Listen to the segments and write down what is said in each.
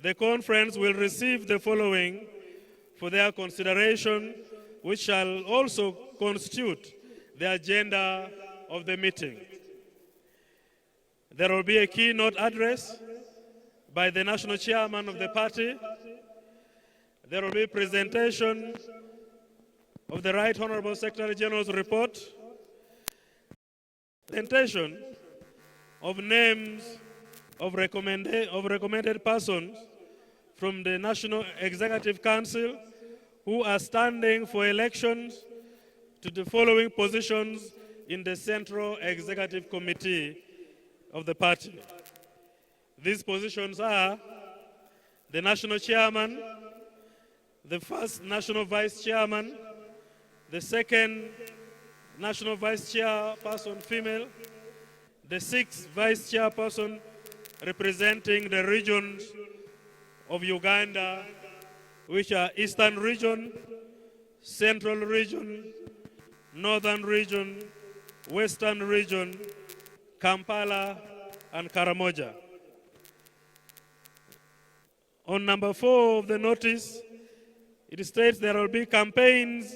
the conference will receive the following for their consideration, which shall also constitute the agenda of the meeting. There will be a keynote address by the national chairman of the party. There will be presentation of the Right Honorable Secretary General's report, presentation of names of recommended persons from the National Executive Council who are standing for elections to the following positions in the Central Executive Committee of the party. These positions are the National Chairman, the first National Vice Chairman, the second National Vice Chairperson female, the sixth Vice Chairperson representing the regions of Uganda, which are Eastern Region, Central Region, Northern Region, Western Region, Kampala, and Karamoja. On number 4 of the notice, it states there will be campaigns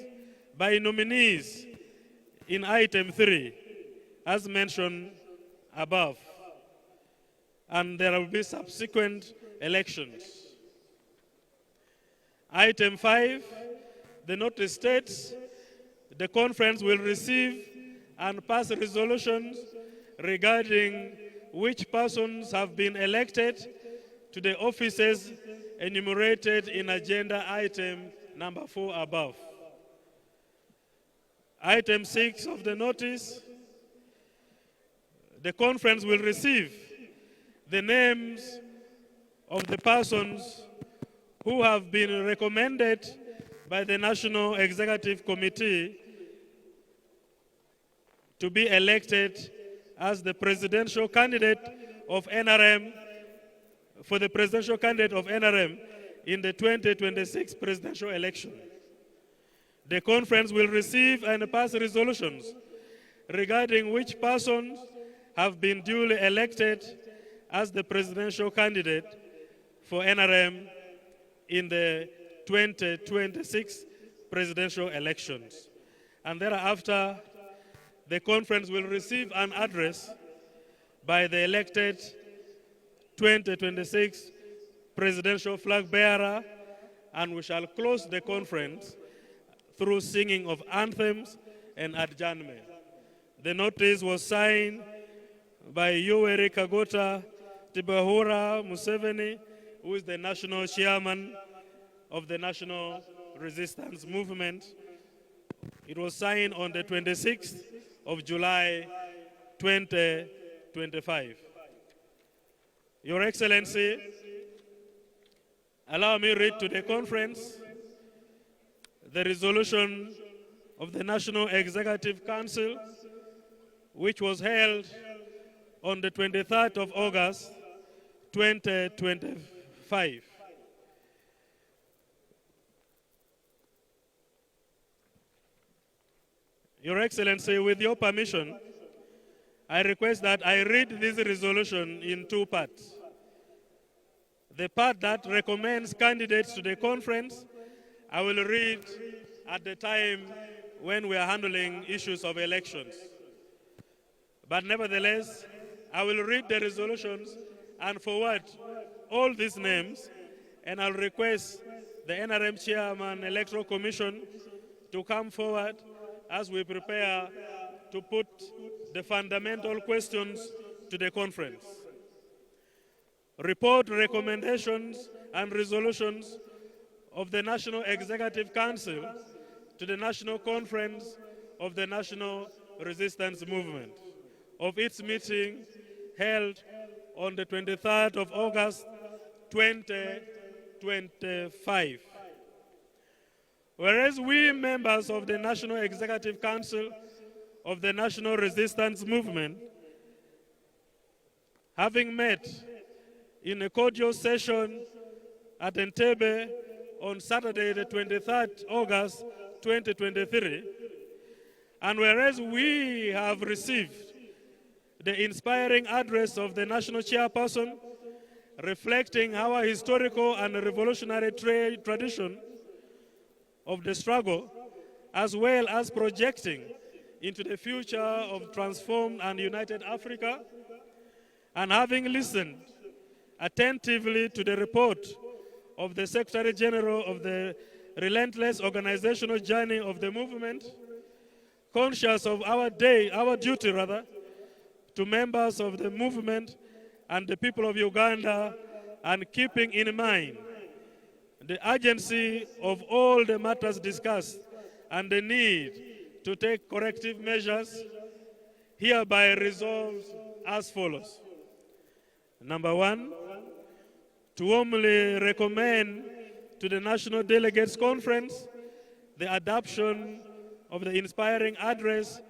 by nominees in item 3, as mentioned above, and there will be subsequent elections. Item 5, the notice states the conference will receive and pass resolutions regarding which persons have been elected to the offices enumerated in agenda item number 4 above. Item 6 of the notice, the conference will receive the names of the persons who have been recommended by the National Executive Committee to be elected as the presidential candidate of NRM, for the presidential candidate of NRM in the 2026 presidential election. The conference will receive and pass resolutions regarding which persons have been duly elected as the presidential candidate for NRM in the 2026 presidential elections. And thereafter, the conference will receive an address by the elected 2026 presidential flag bearer, and we shall close the conference through singing of anthems and adjournment. The notice was signed by Yoweri Kaguta Tibahura Museveni, who is the national chairman of the National Resistance Movement. It was signed on the 26th of July, 2025. Your Excellency, allow me to read to the conference the resolution of the National Executive Council, which was held on the 23rd of August, 2025. Your Excellency, with your permission, I request that I read this resolution in 2 parts. The part that recommends candidates to the conference, I will read at the time when we are handling issues of elections. But nevertheless, I will read the resolutions and forward all these names, and I'll request the NRM Chairman Electoral Commission to come forward as we prepare to put the fundamental questions to the conference. Report, recommendations, and resolutions of the National Executive Council to the National Conference of the National Resistance Movement of its meeting held on the 23rd of August, 2025. Whereas we members of the National Executive Council of the National Resistance Movement, having met in a cordial session at Entebbe on Saturday, the 23rd August, 2023, and whereas we have received the inspiring address of the National Chairperson reflecting our historical and revolutionary tradition of the struggle, as well as projecting into the future of transformed and united Africa, and having listened attentively to the report of the Secretary General of the relentless organizational journey of the movement, conscious of our duty to members of the movement and the people of Uganda, and keeping in mind the urgency of all the matters discussed and the need to take corrective measures, hereby resolved as follows. Number one, to warmly recommend to the National Delegates Conference the adoption of the inspiring address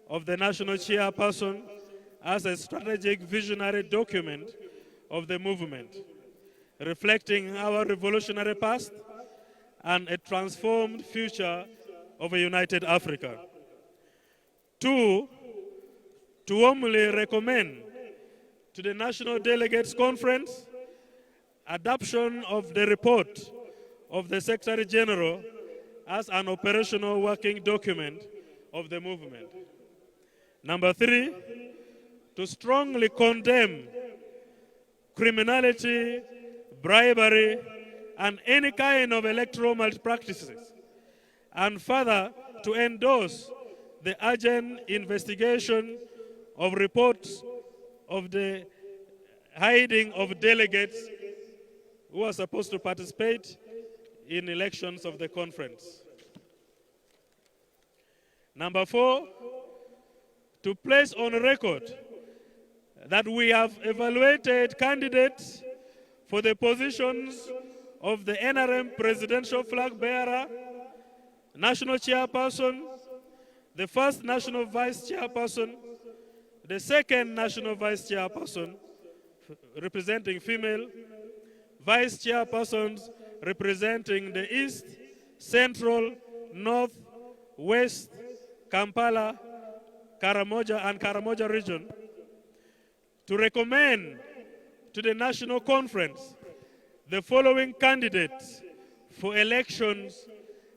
of the National Chairperson as a strategic visionary document of the movement, reflecting our revolutionary past and a transformed future of a united Africa. Two, to warmly recommend to the National Delegates Conference adoption of the report of the Secretary General as an operational working document of the movement. Number three, to strongly condemn criminality, bribery, and any kind of electoral malpractices, and further to endorse the urgent investigation of reports of the hiding of delegates who are supposed to participate in elections of the conference. Number four, to place on record that we have evaluated candidates for the positions of the NRM Presidential Flag Bearer, National Chairperson, the first National Vice Chairperson, the second National Vice Chairperson, representing female, Vice Chairpersons representing the East, Central, North, West, Kampala, Karamoja, and Karamoja region, to recommend to the National Conference the following candidates for elections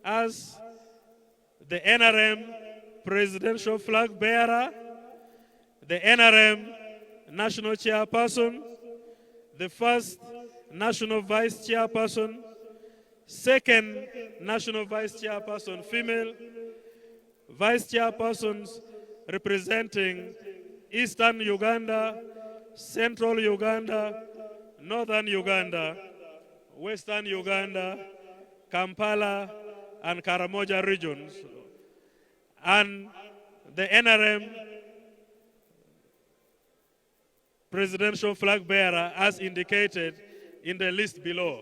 as the NRM Presidential Flag Bearer, the NRM National Chairperson, the first National Vice Chairperson, second National Vice Chairperson female, Vice Chairpersons representing Eastern Uganda, Central Uganda, Northern Uganda, Western Uganda, Kampala, and Karamoja regions, and the NRM Presidential Flag Bearer as indicated in the list below.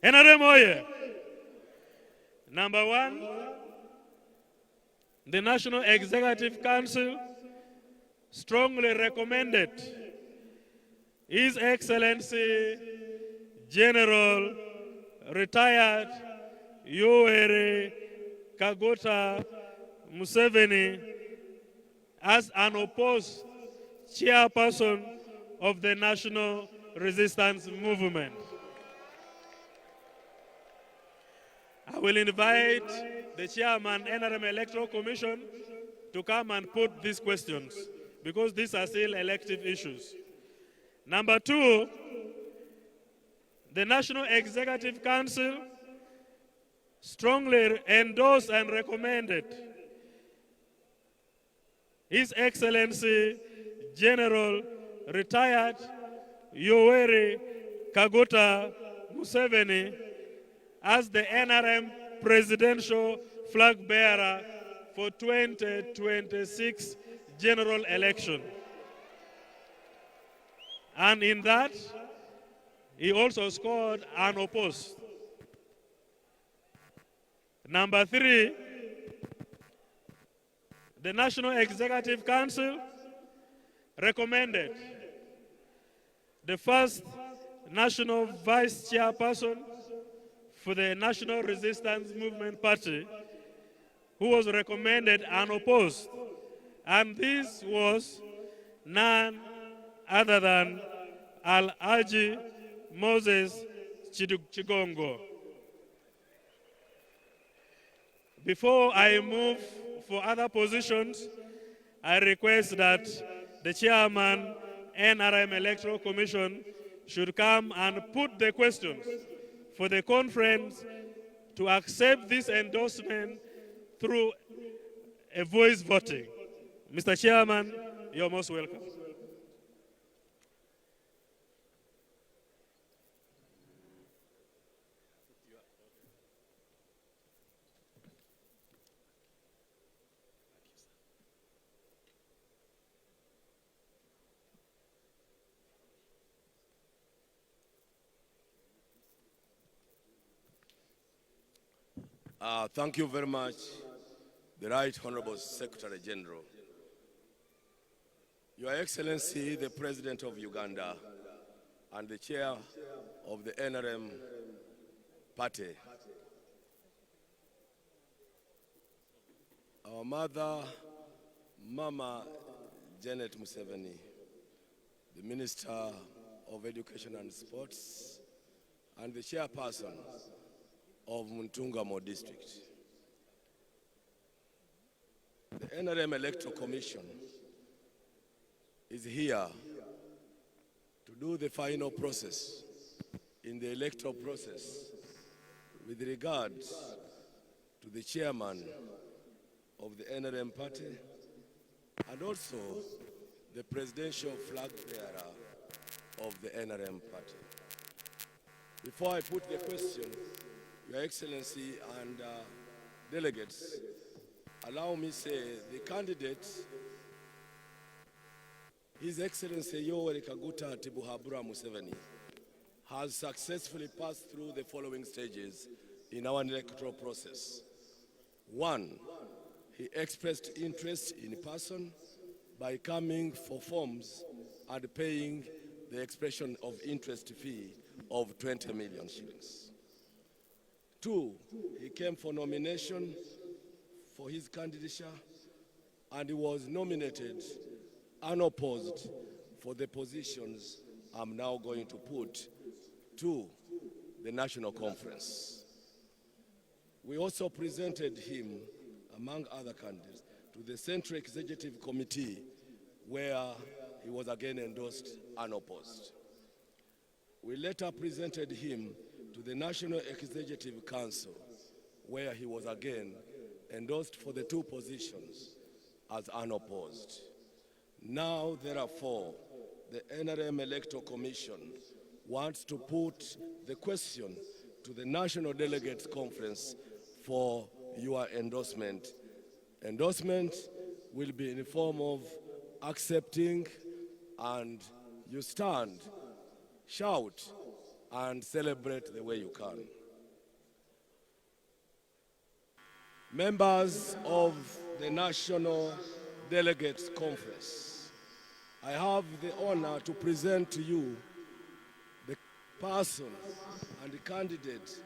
NRM oye! Number one, the National Executive Council strongly recommended His Excellency General Retired Yoweri Kaguta Museveni as an opposed chairperson of the National Resistance Movement. I will invite the chairman, NRM Electoral Commission, to come and put these questions because these are still elective issues. Number two, the National Executive Council strongly endorsed and recommended His Excellency General Retired Yoweri Kaguta Museveni as the NRM Presidential Flag Bearer for 2026 general election. And in that, he also scored unopposed. Number three, the National Executive Council recommended the first National Vice Chairperson for the National Resistance Movement Party, who was recommended unopposed. And this was none other than Al-Haji Moses Chigongo. Before I move for other positions, I request that the chairman, NRM Electoral Commission, should come and put the questions for the conference to accept this endorsement through a voice voting. Mr. Chairman, you're most welcome. Thank you very much, the Right Honorable Secretary General. Your Excellency, the President of Uganda and the Chair of the NRM Party, our mother, Mama Janet Museveni, the Minister of Education and Sports, and the Chairperson of Muntungamo District. The NRM Electoral Commission is here to do the final process in the electoral process with regard to the chairman of the NRM party and also the presidential flag bearer of the NRM party. Before I put the question, Your Excellency and delegates, allow me to say the candidate, His Excellency Yoweri Kaguta Tibuhaburwa Museveni, has successfully passed through the following stages in our electoral process. 1, he expressed interest in person by coming for forms and paying the expression of interest fee of 20 million shillings. 2, he came for nomination for his candidature and he was nominated unopposed for the positions I'm now going to put to the National Conference. We also presented him, among other candidates, to the Central Executive Committee where he was again endorsed unopposed. We later presented him to the National Executive Council, where he was again endorsed for the 2 positions as unopposed. Now, therefore, the NRM Electoral Commission wants to put the question to the National Delegates Conference for your endorsement. Endorsement will be in the form of accepting, and you stand, shout, and celebrate the way you can. Members of the National Delegates Conference, I have the honor to present to you the person and the candidate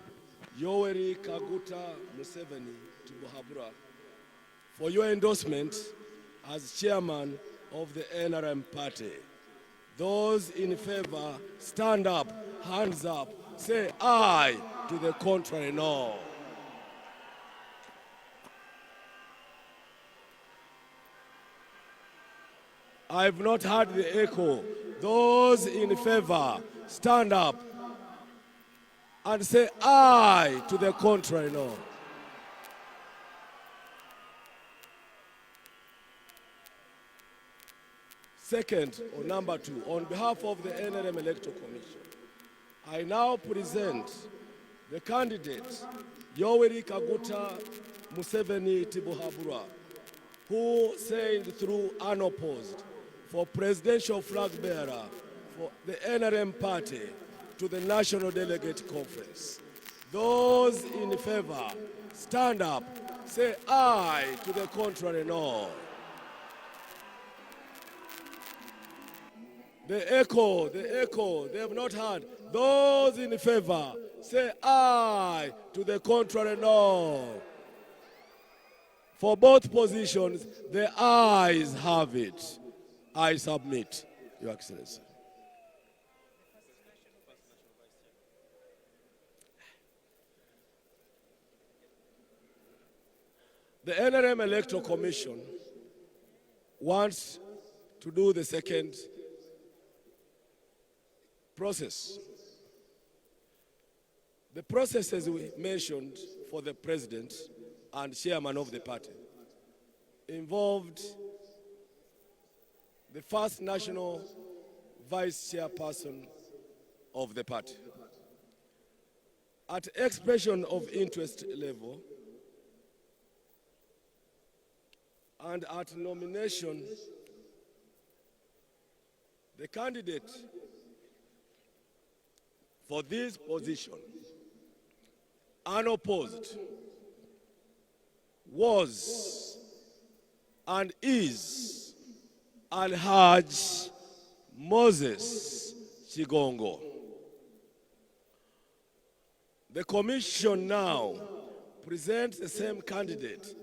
Yoweri Kaguta Museveni Tibuhaburwa for your endorsement as chairman of the NRM party. Those in favor, stand up, hands up, say aye. To the contrary, no. I've not heard the echo. Those in favor, stand up and say aye. To the contrary, no. Second, or number 2, on behalf of the NRM Electoral Commission, I now present the candidate, Yoweri Kaguta Museveni Tibuhaburwa, who sailed through unopposed for presidential flag bearer for the NRM party to the National Delegate Conference. Those in favor, stand up, say aye. To the contrary, no. The echo, they have not heard. Those in favor, say aye. To the contrary, no. For both positions, the ayes have it. I submit, Your Excellency. The NRM Electoral Commission wants to do the second process. The processes we mentioned for the president and chairman of the party involved the first national vice chairperson of the party. At expression of interest level and at nomination, the candidate for this position, unopposed, was and is Alhaj Moses Chigongo. The commission now presents the same candidate,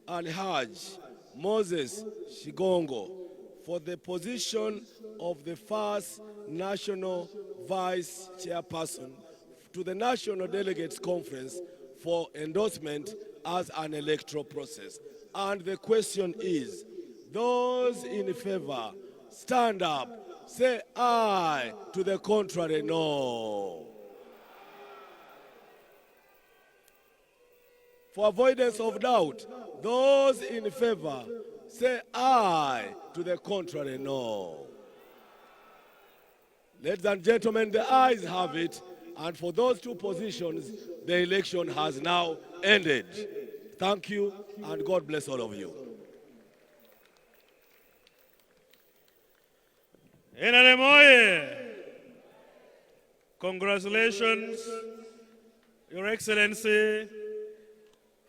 Alhaj Moses Chigongo, for the position of the first national vice chairperson to the National Delegates Conference for endorsement as an electoral process. And the question is, those in favor, stand up, say aye. To the contrary, no. For avoidance of doubt, those in favor, say aye. To the contrary, no. Ladies and gentlemen, the ayes have it, and for those two positions, the election has now ended. Thank you, and God bless all of you. NRM oye! Congratulations, Your Excellency,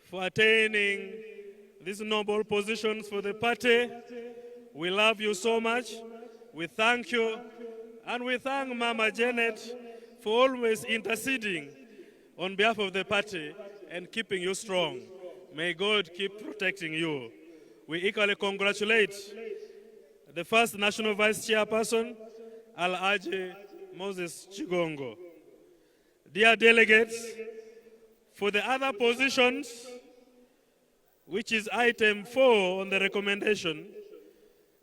for attaining these noble positions for the party. We love you so much. We thank you. And we thank Mama Janet for always interceding on behalf of the party and keeping you strong. May God keep protecting you. We equally congratulate the first National Vice Chairperson, Alhaji Moses Chigongo. Dear delegates, for the other positions, which is item 4 on the recommendation,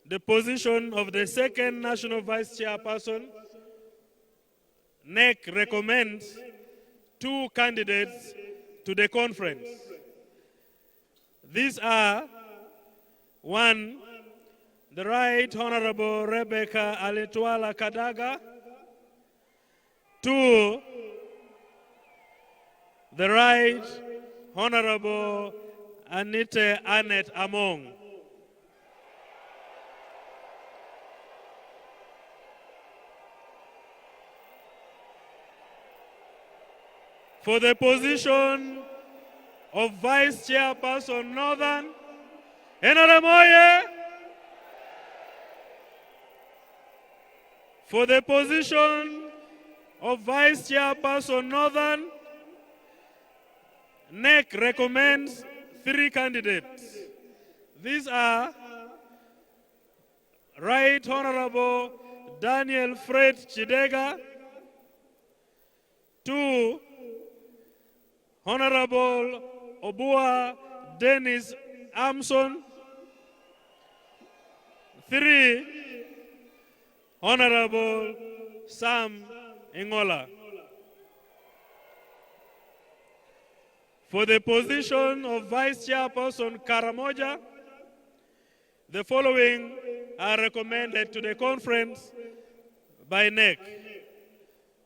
the position of the second National Vice Chairperson, NEC recommends 2 candidates to the conference. These are, 1, the Right Honorable Rebecca Alitwala Kadaga, 2, the Right Honorable Anita Amngo. For the position of Vice Chairperson Northern, NRM oye! For the position of Vice Chairperson Northern, NEC recommends 3 candidates. These are Right Honorable Daniel Fred Chidega, 2, Honorable Obua Dennis Amson, 3, Honorable Sam Ingola. For the position of Vice Chairperson Karamoja, the following are recommended to the conference by NEC.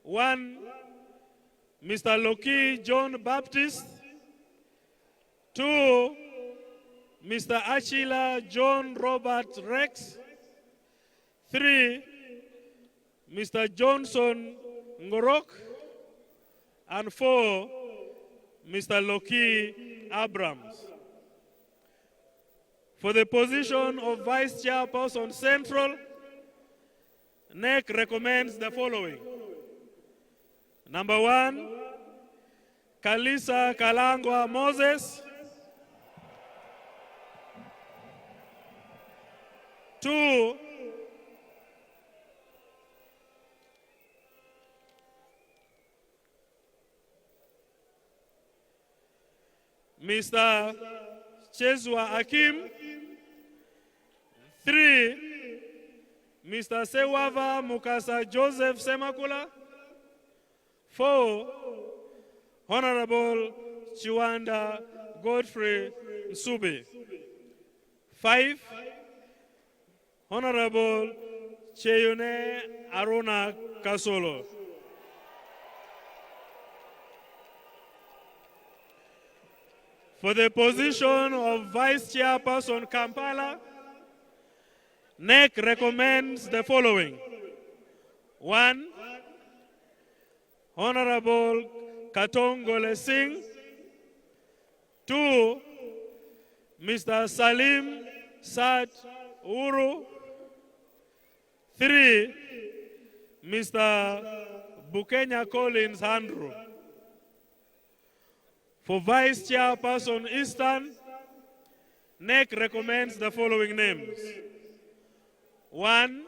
1, Mr. Loki John Baptist. 2, Mr. Achila John Robert Rex. 3, Mr. Johnson Ngorok. And 4, Mr. Loki Abrams. For the position of Vice Chairperson Central, NEC recommends the following. Number 1, Kalisa Kalangwa Moses. 2, Mr. Chezwa Akim. 3, Mr. Sewava Mukasa Joseph Semakula. 4, Honorable Chiwanda Godfrey Nsube. 5, Honorable Cheyune Aruna Kasolo. For the position of Vice Chairperson Kampala, NEC recommends the following. 1, Honorable Katongole Singh. 2, Mr. Salim Sad Uru. 3, Mr. Bukenya Collins Andrew. For Vice Chairperson Eastern, NEC recommends the following names. 1,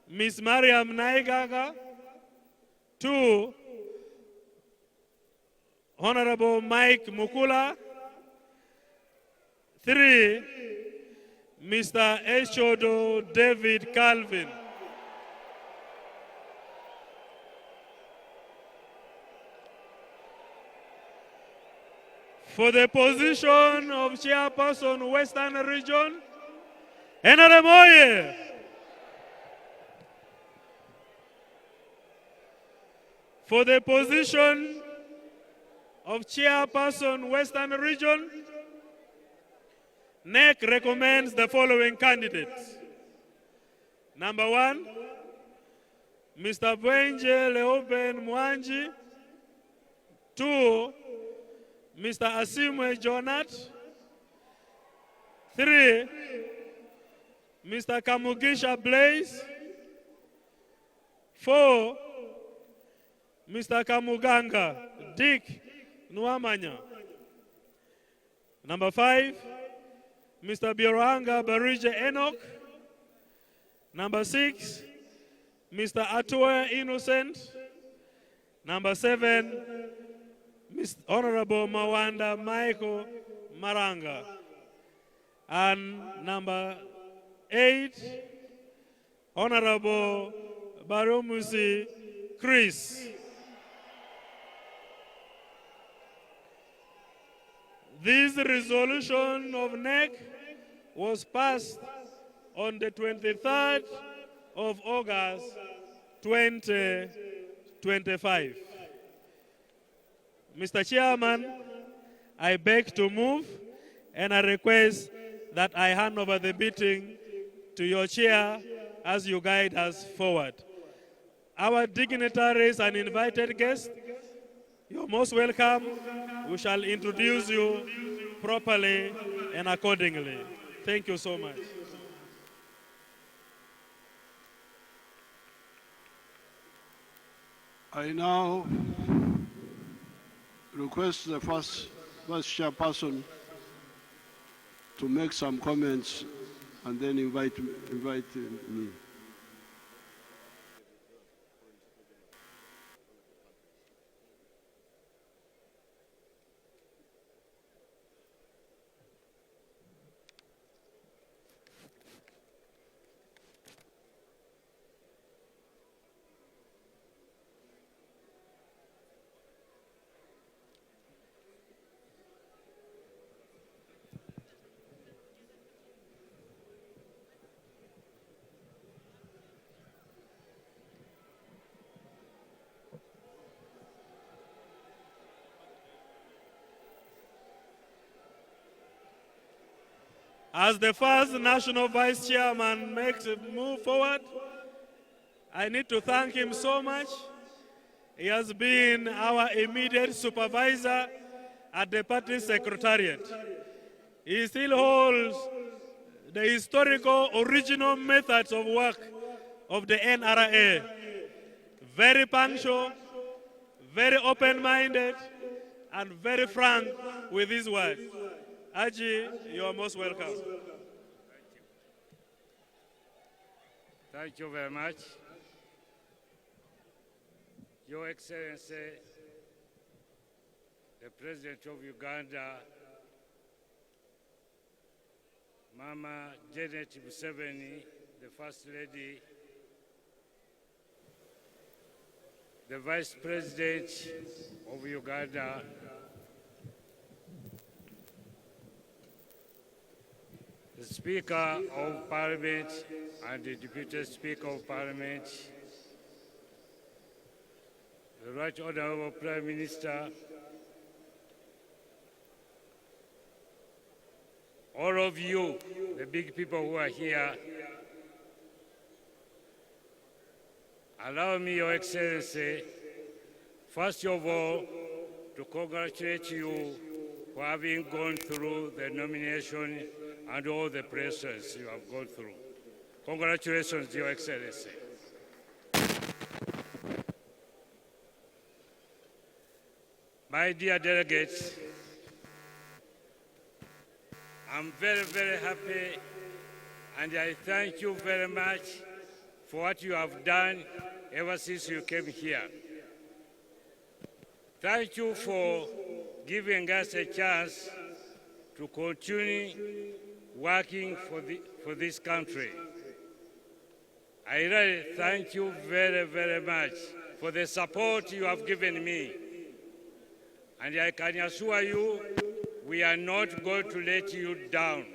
Ms. Mariam Naigaga. 2, Honorable Mike Mukula. 3, Mr. Eshodo David Calvin. For the position of Chairperson Western Region, Enare Moye. For the position of Chairperson Western Region, NEC recommends the following candidates. Number 1, Mr. Bwenje Leoben Mwanji. 2, Mr. Asimwe Jonat. 3, Mr. Kamugisha Blaze. 4, Mr. Kamuganga Dick Nwamanya. Number 5, Mr. Bioranga Barije Enoch. Number 6, Mr. Atue Innocent. Number 7, Mr. Honorable Mawanda Michael Maranga. And number 8, Honorable Baromusi Chris. This resolution of NEC was passed on the 23rd of August 2025. Mr. Chairman, I beg to move and I request that I hand over the meeting to your chair as you guide us forward. Our dignitaries and invited guests, you're most welcome. We shall introduce you properly and accordingly. Thank you so much. I now request the first Vice Chairperson to make some comments and then invite me. As the first National Vice Chairman makes a move forward, I need to thank him so much. He has been our immediate supervisor at the party secretariat. He still holds the historical original methods of work of the NRA. Very punctual, very open-minded, and very frank with his words. Aji, you are most welcome. Thank you very much. Your Excellency, the President of Uganda, Mama Janet Museveni, the First Lady, the Vice President of Uganda, the Speaker of Parliament and the Deputy Speaker of Parliament, the Right Honourable Prime Minister, all of you, the big people who are here, allow me, Your Excellency, first of all, to congratulate you for having gone through the nomination and all the process you have gone through. Congratulations, Your Excellency. My dear delegates, I'm very, very happy, and I thank you very much for what you have done ever since you came here. Thank you for giving us a chance to continue working for this country. I really thank you very, very much for the support you have given me. And I can assure you, we are not going to let you down.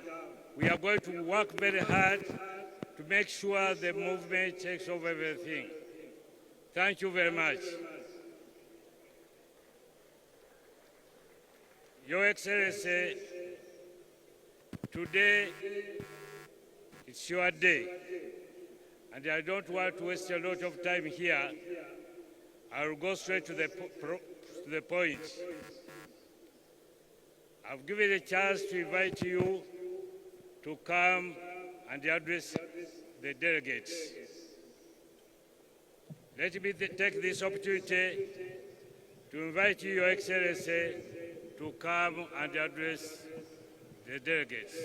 We are going to work very hard to make sure the movement takes over everything. Thank you very much. Your Excellency, today it's your day, and I don't want to waste a lot of time here. I will go straight to the point. I've given a chance to invite you to come and address the delegates. Let me take this opportunity to invite you, Your Excellency, to come and address the delegates.